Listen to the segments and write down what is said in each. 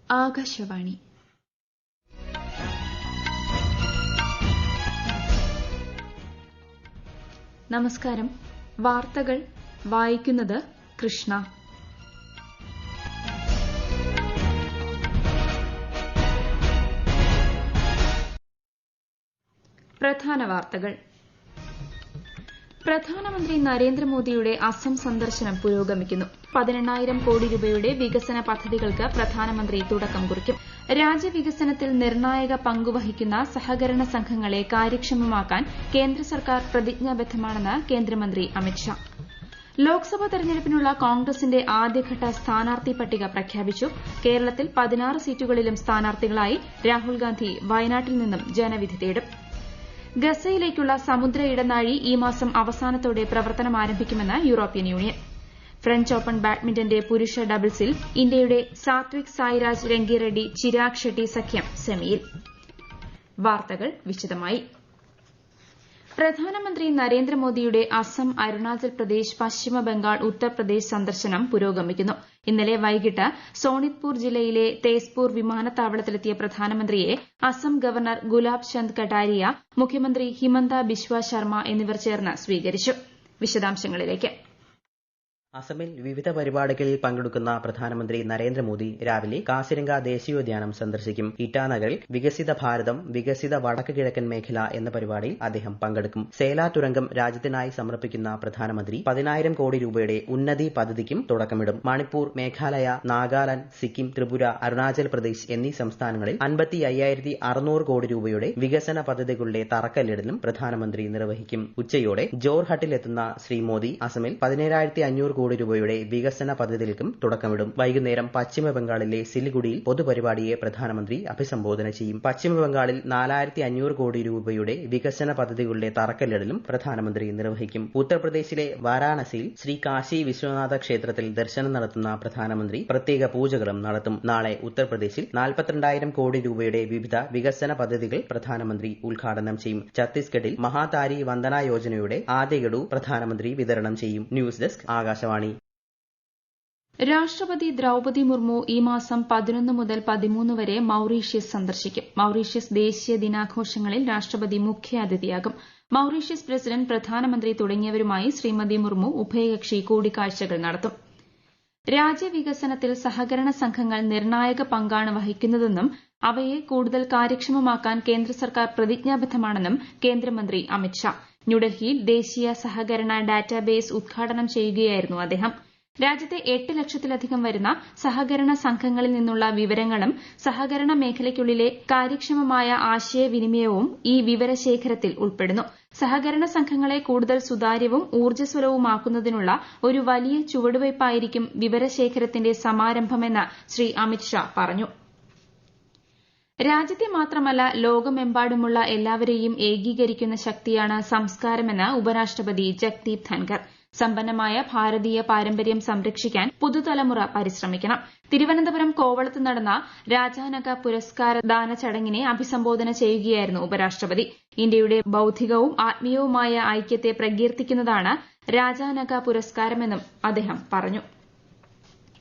ആകാശവാണി. നമസ്കാരം. വാർത്തകൾ വായിക്കുന്നത് കൃഷ്ണ. പ്രധാന വാർത്തകൾ. പ്രധാനമന്ത്രി നരേന്ദ്രമോദിയുടെ അസം സന്ദർശനം പുരോഗമിക്കുന്നു. 18,000 കോടി രൂപയുടെ വികസന പദ്ധതികൾക്ക് പ്രധാനമന്ത്രി തുടക്കം കുറിക്കും. രാജ്യവികസനത്തിൽ നിർണായക പങ്കുവഹിക്കുന്ന സഹകരണ സംഘങ്ങളെ കാര്യക്ഷമമാക്കാൻ കേന്ദ്ര സർക്കാർ പ്രതിജ്ഞാബദ്ധമാണെന്ന് കേന്ദ്രമന്ത്രി അമിത്ഷാ. ലോക്സഭാ തെരഞ്ഞെടുപ്പിനുള്ള കോൺഗ്രസിന്റെ ആദ്യഘട്ട സ്ഥാനാർത്ഥി പട്ടിക പ്രഖ്യാപിച്ചു. കേരളത്തിൽ 16 സീറ്റുകളിലും സ്ഥാനാർത്ഥികളായി രാഹുൽ ഗാന്ധി വയനാട്ടിൽ നിന്നും ജനവിധി തേടും. ഗസയിലേക്കുള്ള സമുദ്ര ഇടനാഴി ഈ മാസം അവസാനത്തോടെ പ്രവർത്തനം ആരംഭിക്കുമെന്ന് യൂറോപ്യൻ യൂണിയൻ. ഫ്രഞ്ച് ഓപ്പൺ ബാഡ്മിന്റന്റെ പുരുഷ ഡബിൾസിൽ ഇന്ത്യയുടെ സാത്വിക് സായിരാജ് രംഗിറെഡ്ഡി ചിരാഗ് ഷെട്ടി സഖ്യം സെമിയിൽ. വാർത്തകൾ വിശദമായി. പ്രധാനമന്ത്രി നരേന്ദ്രമോദിയുടെ അസം, അരുണാചൽ പ്രദേശ്, പശ്ചിമ ബംഗാൾ, ഉത്തർപ്രദേശ് സന്ദർശനം പുരോഗമിക്കുന്നു. ഇന്നലെ വൈകിട്ട് സോണിത്പൂർ ജില്ലയിലെ തേസ്പൂർ വിമാനത്താവളത്തിലെത്തിയ പ്രധാനമന്ത്രിയെ അസം ഗവർണർ ഗുലാബ് ചന്ദ് കട്ടാരിയ, മുഖ്യമന്ത്രി ഹിമന്ത ബിശ്വ ശർമ്മ എന്നിവർ ചേർന്ന് സ്വീകരിച്ചു. വിശദാംശങ്ങളിലേക്ക്. അസമിൽ വിവിധ പരിപാടികളിൽ പങ്കെടുക്കുന്ന പ്രധാനമന്ത്രി നരേന്ദ്രമോദി രാവിലെ കാസിരംഗ ദേശീയോദ്യാനം സന്ദർശിക്കും. ഇറ്റാനഗറിൽ വികസിത ഭാരതം, വികസിത വടക്ക് കിഴക്കൻ മേഖല എന്ന പരിപാടിയിൽ അദ്ദേഹം പങ്കെടുക്കും. സേലാ തുരങ്കം രാജ്യത്തിനായി സമർപ്പിക്കുന്ന പ്രധാനമന്ത്രി 10,000 കോടി രൂപയുടെ ഉന്നതി പദ്ധതിക്കും തുടക്കമിടും. മണിപ്പൂർ, മേഘാലയ, നാഗാലാന്റ്, സിക്കിം, ത്രിപുര, അരുണാചൽ പ്രദേശ് എന്നീ സംസ്ഥാനങ്ങളിൽ 55,600 കോടി രൂപയുടെ വികസന പദ്ധതികളുടെ തറക്കല്ലിടലും പ്രധാനമന്ത്രി നിർവഹിക്കും. ഉച്ചയോടെ ജോർഹട്ടിലെത്തുന്ന ശ്രീ മോദി അസമിൽ 17,500 കോടി രൂപയുടെ വികസന പദ്ധതികൾക്കും തുടക്കമിടും. വൈകുന്നേരം പശ്ചിമ ബംഗാളിലെ സിലിഗുഡിയിൽ പൊതുപരിപാടിയെ പ്രധാനമന്ത്രി അഭിസംബോധന ചെയ്യും. പശ്ചിമ ബംഗാളിൽ 4,500 കോടി രൂപയുടെ വികസന പദ്ധതികളുടെ തറക്കല്ലിടലും പ്രധാനമന്ത്രി നിർവഹിക്കും. ഉത്തർപ്രദേശിലെ വാരാണസിയിൽ ശ്രീ കാശി വിശ്വനാഥ ക്ഷേത്രത്തിൽ ദർശനം നടത്തുന്ന പ്രധാനമന്ത്രി പ്രത്യേക പൂജകളും നടത്തും. നാളെ ഉത്തർപ്രദേശിൽ 42,000 കോടി രൂപയുടെ വിവിധ വികസന പദ്ധതികൾ പ്രധാനമന്ത്രി ഉദ്ഘാടനം ചെയ്യും. ഛത്തീസ്ഗഡിൽ മഹാതാരി വന്ദന യോജനയുടെ ആദ്യ ഗഡു പ്രധാനമന്ത്രി വിതരണം ചെയ്യും. News desk Akashvani. രാഷ്ട്രപതി ദ്രൌപദി മുർമു ഈ മാസം 11 മുതൽ 13 വരെ മൌറീഷ്യസ് സന്ദർശിക്കും. മൌറീഷ്യസ് ദേശീയ ദിനാഘോഷങ്ങളിൽ രാഷ്ട്രപതി മുഖ്യാതിഥിയാകും. മൌറീഷ്യസ് പ്രസിഡന്റ്, പ്രധാനമന്ത്രി തുടങ്ങിയവരുമായി ശ്രീമതി മുർമു ഉഭയകക്ഷി കൂടിക്കാഴ്ചകൾ നടത്തും. രാജ്യവികസനത്തിൽ സഹകരണ സംഘങ്ങൾ നിർണായക പങ്കാണ് വഹിക്കുന്നതെന്നും അവയെ കൂടുതൽ കാര്യക്ഷമമാക്കാൻ കേന്ദ്ര സർക്കാർ പ്രതിജ്ഞാബദ്ധമാണെന്നും കേന്ദ്രമന്ത്രി അമിത്ഷാ. ന്യൂഡൽഹിയിൽ ദേശീയ സഹകരണ ഡാറ്റാബേസ് ഉദ്ഘാടനം ചെയ്യുകയായിരുന്നു അദ്ദേഹം. രാജ്യത്തെ 8 ലക്ഷത്തിലധികം വരുന്ന സഹകരണ സംഘങ്ങളിൽ നിന്നുള്ള വിവരങ്ങളും സഹകരണ മേഖലയ്ക്കുള്ളിലെ കാര്യക്ഷമമായ ആശയവിനിമയവും ഈ വിവരശേഖരത്തിൽ ഉൾപ്പെടുന്നു. സഹകരണ സംഘങ്ങളെ കൂടുതൽ സുതാര്യവും ഊർജ്ജസ്വലവുമാക്കുന്നതിനുള്ള ഒരു വലിയ ചുവടുവയ്പായിരിക്കും വിവരശേഖരത്തിന്റെ സമാരംഭമെന്ന് ശ്രീ അമിത്ഷാ പറഞ്ഞു. രാജ്യത്തെ മാത്രമല്ല ലോകമെമ്പാടുമുള്ള എല്ലാവരെയും ഏകീകരിക്കുന്ന ശക്തിയാണ് സംസ്കാരമെന്ന് ഉപരാഷ്ട്രപതി ജഗ്ദീപ് ധൻകർ. സമ്പന്നമായ ഭാരതീയ പാരമ്പര്യം സംരക്ഷിക്കാൻ പുതുതലമുറ പരിശ്രമിക്കണം. തിരുവനന്തപുരം കോവളത്ത് നടന്ന രാജാനക പുരസ്കാര ദാന ചടങ്ങിനെ അഭിസംബോധന ചെയ്യുകയായിരുന്നു ഉപരാഷ്ട്രപതി. ഇന്ത്യയുടെ ബൌദ്ധികവും ആത്മീയവുമായ ഐക്യത്തെ പ്രകീർത്തിക്കുന്നതാണ് രാജാനക പുരസ്കാരമെന്നും അദ്ദേഹം പറഞ്ഞു.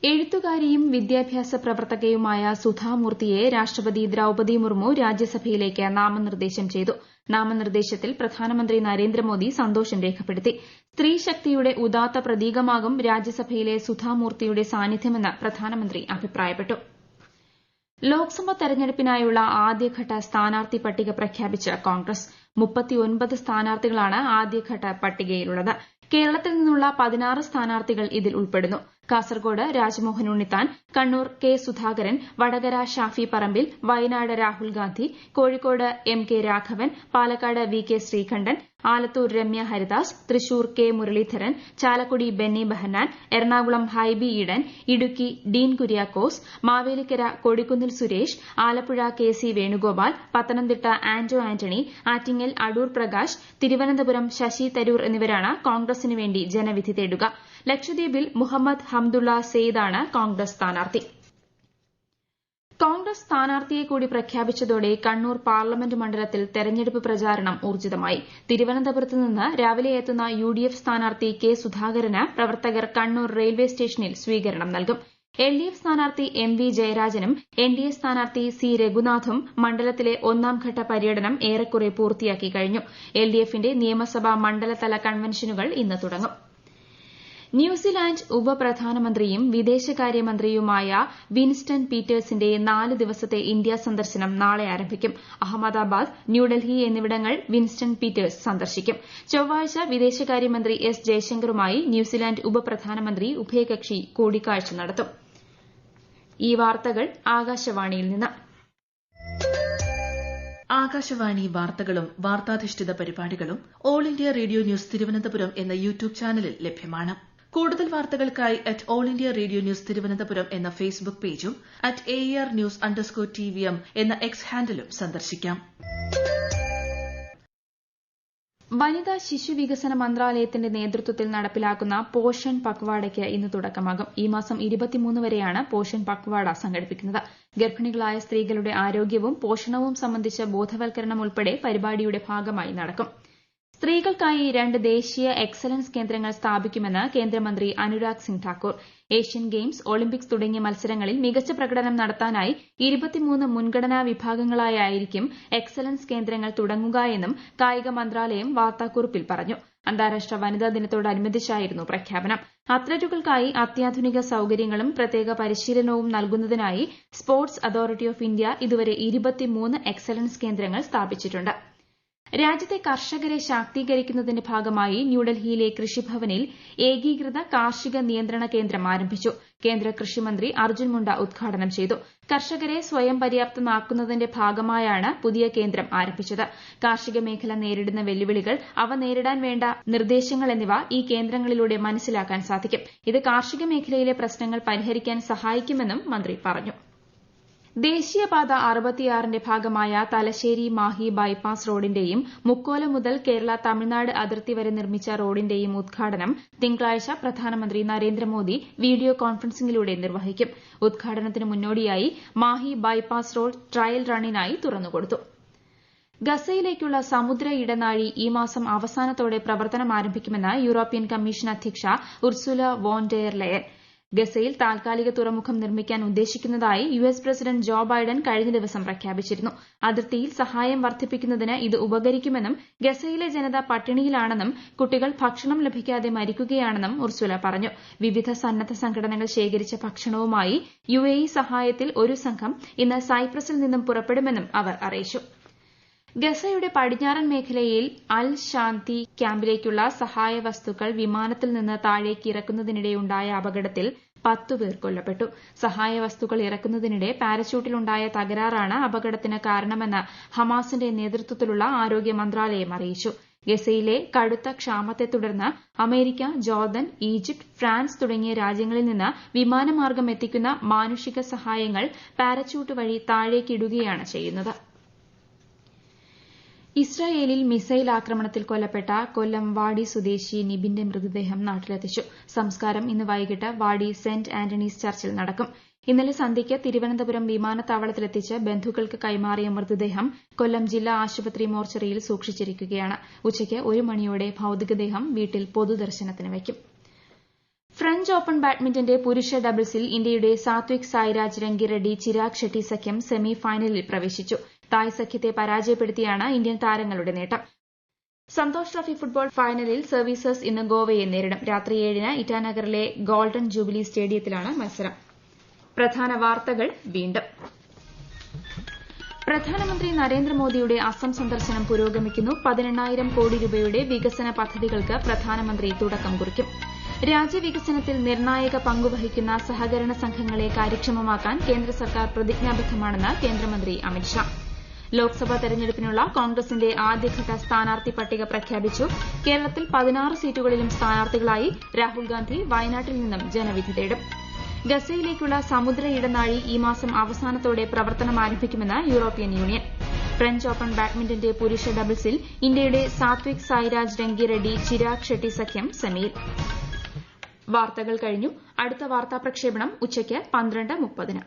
എഴുത്തുകാരിയും വിദ്യാഭ്യാസ പ്രവർത്തകയുമായ സുധാമൂർത്തിയെ രാഷ്ട്രപതി ദ്രൌപദി മുർമു രാജ്യസഭയിലേക്ക് നാമനിർദ്ദേശം ചെയ്തു. നാമനിർദ്ദേശത്തിൽ പ്രധാനമന്ത്രി നരേന്ദ്രമോദി സന്തോഷം രേഖപ്പെടുത്തി. സ്ത്രീശക്തിയുടെ ഉദാത്ത പ്രതീകമാകും രാജ്യസഭയിലെ സുധാമൂർത്തിയുടെ സാന്നിധ്യമെന്ന് പ്രധാനമന്ത്രി അഭിപ്രായപ്പെട്ടു. ലോക്സഭാ തെരഞ്ഞെടുപ്പിനായുള്ള ആദ്യഘട്ട സ്ഥാനാർത്ഥി പട്ടിക പ്രഖ്യാപിച്ച് കോൺഗ്രസ്. 39 സ്ഥാനാർത്ഥികളാണ് ആദ്യഘട്ട പട്ടികയിലുള്ളത്. കേരളത്തിൽ നിന്നുള്ള 16 സ്ഥാനാർത്ഥികൾ ഇതിൽ ഉൾപ്പെടുന്നു. Kasaragod Rajmohan Unnithan, Kannur K Sudhakaran, Vadakara Shafi Parambil, Wayanad Rahul Gandhi, Kozhikode MK Raghavan, Palakkad VK Sreekandan, Alathur Ramya Haridas, Thrissur K Muraleedharan, Chalakudy Benny Behanan, Ernakulam Hibi Eden, Idukki Dean Kuriakose, Mavelikara Kodikunnil Suresh, Alappuzha KC Venugopal, Pathanamthitta Anto Antony, Attingal Adoor Prakash, Thiruvananthapuram Shashi Tharoor എന്നിവരാണ് കോൺഗ്രസിന് വേണ്ടി ജനവിധി തേടുക. ലക്ഷദ്വീപിൽ മുഹമ്മദ് ഹംദുള്ള സെയ്ദാണ് കോൺഗ്രസ് സ്ഥാനാർത്ഥി. കോൺഗ്രസ് സ്ഥാനാർത്ഥിയെ കൂടി പ്രഖ്യാപിച്ചതോടെ കണ്ണൂർ പാർലമെന്റ് മണ്ഡലത്തിൽ തെരഞ്ഞെടുപ്പ് പ്രചാരണം ഊർജ്ജിതമായി. തിരുവനന്തപുരത്ത് നിന്ന് രാവിലെ എത്തുന്ന UDF സ്ഥാനാർത്ഥി കെ സുധാകരന് പ്രവർത്തകർ കണ്ണൂർ റെയിൽവേ സ്റ്റേഷനിൽ സ്വീകരണം നൽകും. LDF സ്ഥാനാർത്ഥി MV ജയരാജനും NDA സ്ഥാനാർത്ഥി C രഘുനാഥും മണ്ഡലത്തിലെ ഒന്നാംഘട്ട പര്യടനം ഏറെക്കുറെ പൂർത്തിയാക്കി കഴിഞ്ഞു. LDFന്റെ നിയമസഭാ മണ്ഡലതല കൺവെൻഷനുകൾ ഇന്ന് തുടങ്ങും. ന്യൂസിലാന്റ് ഉപപ്രധാനമന്ത്രിയും വിദേശകാര്യമന്ത്രിയുമായ വിൻസ്റ്റൺ പീറ്റേഴ്സിന്റെ 4 ദിവസത്തെ ഇന്ത്യ സന്ദർശനം നാളെ ആരംഭിക്കും. അഹമ്മദാബാദ്, ന്യൂഡൽഹി എന്നിവിടങ്ങൾ വിൻസ്റ്റൺ പീറ്റേഴ്സ് സന്ദർശിക്കും. ചൊവ്വാഴ്ച വിദേശകാര്യമന്ത്രി S ജയശങ്കറുമായി ന്യൂസിലാന്റ് ഉപപ്രധാനമന്ത്രി ഉഭയകക്ഷി കൂടിക്കാഴ്ച നടത്തും. ഈ വാർത്തകൾ ആകാശവാണിയിൽ നിന്ന്. ആകാശവാണി വാർത്തകളും വാർത്താധിഷ്ഠിത പരിപാടികളും all India radio news Thiruvananthapuram എന്ന യൂട്യൂബ് ചാനലിൽ ലഭ്യമാണ്. കൂടുതൽ വാർത്തകൾക്കായി @all India radio news Thiruvananthapuram എന്ന ഫേസ്ബുക്ക് പേജും @ARnews_TVM എന്ന എക്സ് ഹാൻഡിലും സന്ദർശിക്കാം. വനിതാ ശിശു വികസന മന്ത്രാലയത്തിന്റെ നേതൃത്വത്തിൽ നടപ്പിലാക്കുന്ന പോഷൺ പക്വാഡയ്ക്ക് ഇന്ന് തുടക്കമാകും. ഈ മാസം 23 വരെയാണ് പോഷൺ പക്വാഡ സംഘടിപ്പിക്കുന്നത്. ഗർഭിണികളായ സ്ത്രീകളുടെ ആരോഗ്യവും പോഷണവും സംബന്ധിച്ച ബോധവൽക്കരണം ഉൾപ്പെടെ പരിപാടിയുടെ ഭാഗമായി നടക്കും. സ്ത്രീകൾക്കായി 2 ദേശീയ എക്സലൻസ് കേന്ദ്രങ്ങൾ സ്ഥാപിക്കുമെന്ന് കേന്ദ്രമന്ത്രി Anurag Singh Thakur. Asian games, Olympics തുടങ്ങിയ മത്സരങ്ങളിൽ മികച്ച പ്രകടനം നടത്താനായി 23 മുൻഗണനാ വിഭാഗങ്ങളായിരിക്കും എക്സലൻസ് കേന്ദ്രങ്ങൾ തുടങ്ങുകയെന്നും കായിക മന്ത്രാലയം വാർത്താക്കുറിപ്പിൽ പറഞ്ഞു. അന്താരാഷ്ട്ര വനിതാ ദിനത്തോടനുബന്ധിച്ചായിരുന്നു പ്രഖ്യാപനം. അത്ലറ്റുകൾക്കായി അത്യാധുനിക സൌകര്യങ്ങളും പ്രത്യേക പരിശീലനവും നൽകുന്നതിനായി സ്പോർട്സ് അതോറിറ്റി ഓഫ് ഇന്ത്യ ഇതുവരെ 23 എക്സലൻസ് കേന്ദ്രങ്ങൾ സ്ഥാപിച്ചിട്ടുണ്ട്. രാജ്യത്തെ കർഷകരെ ശാക്തീകരിക്കുന്നതിന്റെ ഭാഗമായി ന്യൂഡൽഹിയിലെ കൃഷിഭവനിൽ ഏകീകൃത കാർഷിക നിയന്ത്രണ കേന്ദ്രം ആരംഭിച്ചു. കേന്ദ്ര കൃഷിമന്ത്രി അർജുൻ മുണ്ട ഉദ്ഘാടനം ചെയ്തു. കർഷകരെ സ്വയം പര്യാപ്തമാക്കുന്നതിന്റെ ഭാഗമായാണ് പുതിയ കേന്ദ്രം ആരംഭിച്ചത്. കാർഷിക മേഖല നേരിടുന്ന വെല്ലുവിളികൾ, അവ നേരിടാൻ വേണ്ട നിർദ്ദേശങ്ങൾ എന്നിവ ഈ കേന്ദ്രങ്ങളിലൂടെ മനസ്സിലാക്കാൻ സാധിക്കും. ഇത് കാർഷിക മേഖലയിലെ പ്രശ്നങ്ങൾ പരിഹരിക്കാൻ സഹായിക്കുമെന്നും മന്ത്രി പറഞ്ഞു. ദേശീയപാത 66ന്റെ ഭാഗമായ തലശ്ശേരി മാഹി ബൈപ്പാസ് റോഡിന്റെയും മുക്കോല മുതൽ കേരള തമിഴ്നാട് അതിർത്തി വരെ നിർമ്മിച്ച റോഡിന്റെയും ഉദ്ഘാടനം തിങ്കളാഴ്ച പ്രധാനമന്ത്രി നരേന്ദ്രമോദി വീഡിയോ കോൺഫറൻസിംഗിലൂടെ നിർവഹിക്കും. ഉദ്ഘാടനത്തിന് മുന്നോടിയായി മാഹി ബൈപ്പാസ് റോഡ് ട്രയൽ റണ്ണിനായി തുറന്നുകൊടുത്തു. ഗസയിലേക്കുള്ള സമുദ്ര ഇടനാഴി ഈ മാസം അവസാനത്തോടെ പ്രവർത്തനം ആരംഭിക്കുമെന്ന് യൂറോപ്യൻ കമ്മീഷൻ അധ്യക്ഷ ഉർസുല വോൺ ഡെർ ലെയൻ. ഗസയിൽ താൽക്കാലിക തുറമുഖം നിർമ്മിക്കാൻ ഉദ്ദേശിക്കുന്നതായി US പ്രസിഡന്റ് ജോ ബൈഡൻ കഴിഞ്ഞ ദിവസം പ്രഖ്യാപിച്ചിരുന്നു. അതിർത്തിയിൽ സഹായം വർദ്ധിപ്പിക്കുന്നതിന് ഇത് ഉപകരിക്കുമെന്നും ഗസയിലെ ജനത പട്ടിണിയിലാണെന്നും കുട്ടികൾ ഭക്ഷണം ലഭിക്കാതെ മരിക്കുകയാണെന്നും ഉർസുല പറഞ്ഞു. വിവിധ സന്നദ്ധ സംഘടനകൾ ശേഖരിച്ച ഭക്ഷണവുമായി UAE സഹായത്തിൽ ഒരു സംഘം ഇന്ന് സൈപ്രസിൽ നിന്നും പുറപ്പെടുമെന്നും അവർ അറിയിച്ചു. ഗസയുടെ പടിഞ്ഞാറൻ മേഖലയിൽ അൽ ഷാന്തി ക്യാമ്പിലേക്കുള്ള സഹായ വസ്തുക്കൾ വിമാനത്തിൽ നിന്ന് താഴേക്ക് ഇറക്കുന്നതിനിടെയുണ്ടായ അപകടത്തിൽ 10 പേർ കൊല്ലപ്പെട്ടു. സഹായ വസ്തുക്കൾ ഇറക്കുന്നതിനിടെ പാരച്യൂട്ടിലുണ്ടായ തകരാറാണ് അപകടത്തിന് കാരണമെന്ന് ഹമാസിന്റെ നേതൃത്വത്തിലുള്ള ആരോഗ്യ മന്ത്രാലയം അറിയിച്ചു. ഗസയിലെ കടുത്ത ക്ഷാമത്തെ തുടർന്ന് അമേരിക്ക, ജോർദൻ, ഈജിപ്ത്, ഫ്രാൻസ് തുടങ്ങിയ രാജ്യങ്ങളിൽ നിന്ന് വിമാനമാർഗം എത്തിക്കുന്ന മാനുഷിക സഹായങ്ങൾ പാരച്യൂട്ട് വഴി താഴേക്കിടുകയാണ് ചെയ്യുന്നത്. ഇസ്രായേലിൽ മിസൈൽ ആക്രമണത്തിൽ കൊല്ലപ്പെട്ട കൊല്ലം വാടി സ്വദേശി നിബിന്റെ മൃതദേഹം നാട്ടിലെത്തിച്ചു. സംസ്കാരം ഇന്ന് വൈകിട്ട് വാടി സെന്റ് ആന്റണീസ് ചർച്ചിൽ നടക്കും. ഇന്നലെ സന്ധ്യയ്ക്ക് തിരുവനന്തപുരം വിമാനത്താവളത്തിലെത്തിച്ച് ബന്ധുക്കൾക്ക് കൈമാറിയ മൃതദേഹം കൊല്ലം ജില്ലാ ആശുപത്രി മോർച്ചറിയിൽ സൂക്ഷിച്ചിരിക്കുകയാണ്. ഉച്ചയ്ക്ക് 1 മണിയോടെ ഭൌതികദേഹം വീട്ടിൽ പൊതുദർശനത്തിന് വയ്ക്കും. ഫ്രഞ്ച് ഓപ്പൺ ബാഡ്മിന്റന്റെ പുരുഷ ഡബിൾസിൽ ഇന്ത്യയുടെ സാത്വിക് സായ്രാജ് രംഗിറെഡ്ഡി ചിരാഗ് ഷെട്ടി സഖ്യം സെമി ഫൈനലിൽ പ്രവേശിച്ചു. തായ് സഖ്യത്തെ പരാജയപ്പെടുത്തിയാണ് ഇന്ത്യൻ താരങ്ങളുടെ നേട്ടം. സന്തോഷ് ട്രോഫി ഫുട്ബോൾ ഫൈനലിൽ സർവീസസ് ഇന്ന് ഗോവയെ നേരിടും. രാത്രി 7-ന് ഇറ്റാനഗറിലെ ഗോൾഡൻ ജൂബിലി സ്റ്റേഡിയത്തിലാണ് മത്സരം. പ്രധാന വാർത്തകൾ വീണ്ടും. പ്രധാനമന്ത്രി നരേന്ദ്രമോദിയുടെ അസം സന്ദർശനം പുരോഗമിക്കുന്നു. 18,000 കോടി രൂപയുടെ വികസന പദ്ധതികൾക്ക് പ്രധാനമന്ത്രി തുടക്കം കുറിക്കും. രാജ്യവികസനത്തിൽ നിർണായക പങ്കുവഹിക്കുന്ന സഹകരണ സംഘങ്ങളെ കാര്യക്ഷമമാക്കാൻ കേന്ദ്ര സർക്കാർ പ്രതിജ്ഞാബദ്ധമാണെന്ന് കേന്ദ്രമന്ത്രി അമിത്ഷാ. ലോക്സഭാ തെരഞ്ഞെടുപ്പിനുള്ള കോൺഗ്രസിന്റെ ആദ്യഘട്ട സ്ഥാനാർത്ഥി പട്ടിക പ്രഖ്യാപിച്ചു. കേരളത്തിൽ 16 സീറ്റുകളിലും സ്ഥാനാർത്ഥികളായി രാഹുൽ ഗാന്ധി വയനാട്ടിൽ നിന്നും ജനവിധി തേടും. ഗസയിലേക്കുള്ള സമുദ്ര ഇടനാഴി ഈ മാസം അവസാനത്തോടെ പ്രവർത്തനം ആരംഭിക്കുമെന്ന് യൂറോപ്യൻ യൂണിയൻ. ഫ്രഞ്ച് ഓപ്പൺ ബാഡ്മിന്റന്റെ പുരുഷ ഡബിൾസിൽ ഇന്ത്യയുടെ സാത്വിക് സായ്രാജ് രംഗിറെഡ്ഡി ചിരാഗ് ഷെട്ടി സഖ്യം സെമിയിൽ. വാർത്തകൾ കഴിഞ്ഞു. അടുത്ത വാർത്താ പ്രക്ഷേപണം ഉച്ചയ്ക്ക് 12:30.